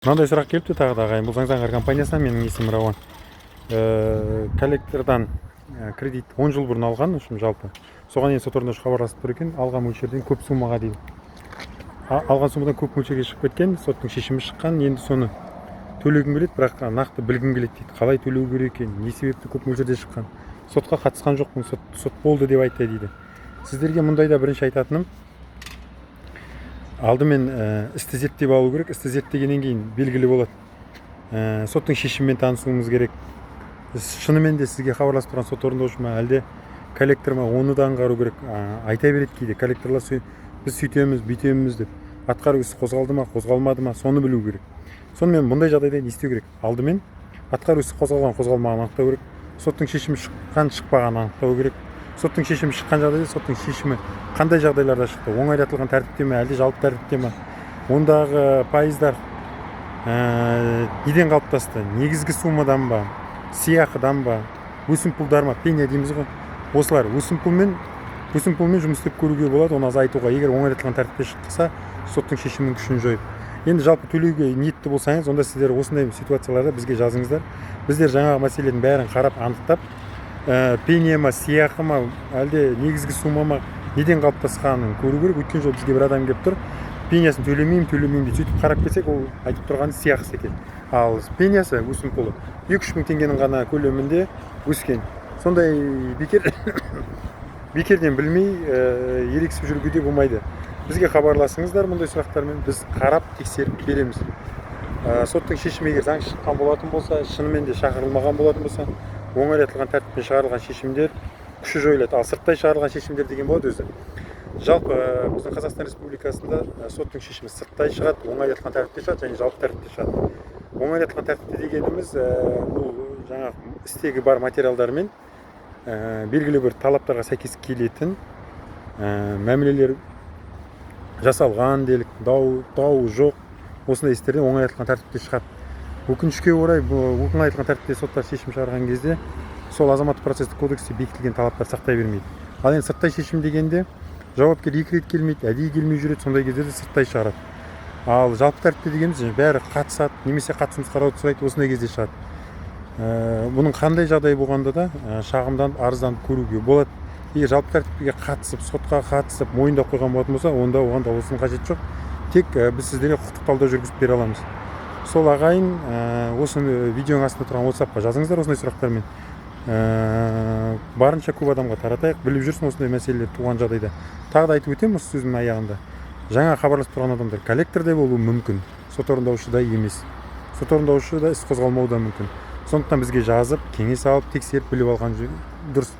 Мынандай сұрақ келіпті тағы да ағайын. Бұл Заңзаңғар компаниясынан, менің есімім Рауан. Коллектордан кредит 10 жыл бұрын алған, жалпы. Соған енді сот орындаушы хабарласып тұр екен, алған мөлшерден көп суммаға дейді. Алған суммадан көп мөлшерге шығып кеткен, соттың шешімі шыққан, енді соны төлегім келеді, бірақ нақты білгім келеді дейді. Қалай төлеу керек екен, не себепті көп мөлшерде шыққан. Сотқа қатысқан жоқпын, сот болды деп айтты дейді. Сіздерге мұндайда бірінші айтатыным, алдымен істі зерттеп алу керек. Істі зерттегеннен кейін белгілі болады. Соттың шешімімен танысуымыз керек. Шынымен де сізге хабарласып тұрған сот орындаушы ма, әлде коллектор ма, оны да аңғару керек. Айта береді кейде коллекторлар, біз сөйтеміз, бүйтеміз деп. Атқару ісі қозғалды ма, қозғалмады ма, соны білу керек. Сонымен мұндай жағдайда не істеу керек? Алдымен атқару ісі қозғалған, қозғалмағанын анықтау керек. Соттың шешімі шыққан, шықпағанын анықтау керек. Соттың шешімі шыққан жағдайда соттың шешімі қандай жағдайларда шықты? Оңайлатылған тәртіпте ме, әлде жалпы тәртіпте ме? Ондағы пайыздар неден қалыптасты? Негізгі суммадан ба, сыйақыдан ба, өсімпұлдар ма, пеня дейміз ғой. Осылар өсімпұлмен жұмыс істеп көруге болады, оны азайтуға. Егер оңайлатылған тәртіпте шықса, соттың шешімінің күшін жойып. Енді жалпы төлеуге ниетті болсаңыз, онда сіздер осындай ситуацияларда бізге жазыңыздар. Біздер жаңағы мәселенің бәрін қарап, анықтап, пеня ма, сыйақы ма, әлде негізгі сумма ма, неден қалыптасқанын көру керек. Өткен жол бізге бір адам келіп тұр, пенясын төлемеймін дейді. Сөйтіп қарап кетсек, ол айтып тұрғаны сыйақысы екен. Ал пенясы, өсімпұлы 2-3 мың теңгенің ғана көлемінде өскен. Сондай бекерден білмей ерексіп жүруге де болмайды. Бізге хабарласыңыздар мұндай сұрақтармен, біз қарап тексеріп береміз. Соттың шешімі егер заң шыққан болатын болса, шынымен де шақырылмаған болатын болса, оңайлатылған тәртіппен шығарылған шешімдер күші жойылады. Ал сырттай шығарылған шешімдер деген болады өзі. Жалпы біздің Қазақстан Республикасында соттың шешімі сырттай шығады, оңайлатылған тәртіпте шығады және жалпы тәртіпте шығады. Оңайлатылған тәртіпте дегеніміз бұл жаңағы істегі бар материалдармен белгілі бір талаптарға сәйкес келетін мәмілелер жасалған делік, дау жоқ, осындай істерден оңайлатылған тәртіпте шығады. Өкінішке орай, оңайлатылған тәртіпте соттар шешім шығарған кезде сол азаматтық процестік кодексте бекітілген талаптар сақтай бермейді. Ал енді сырттай шешім дегенде жауапкер 2 рет келмейді, әдейі келмей жүреді, сондай кездерде сырттай шығарады. Ал жалпы тәртіпте дегеніміз бәрі қатысады, немесе қатысымыз қарауды сұрайды, осындай кезде шығады. Бұның қандай жағдай болғанда да шағымдан, арыздан көруге болады. Егер жалпы тәртіпке қатысып, сотқа қатысып, мойындап қойған болатын болса, онда оған дауласудың қажеті жоқ. Тек біз сіздерге құқықтық талдау жүргізіп бере аламыз. Сол ағайын, осы видеоның астында тұрған WhatsApp-қа жазыңыздар осындай сұрақтармен. Барынша көп адамға таратайық, біліп жүрсін осындай мәселелер туған жағдайда. Тағы да айтып өтемін осы сөзімнің аяғында. Жаңа хабарласып тұрған адамдар коллектордай болуы мүмкін, сот орындаушыдай емес. Сот орындаушыда іс қозғалмауы да мүмкін. Сондықтан бізге жазып, кеңес алып, тексеріп біліп алған дұрыс.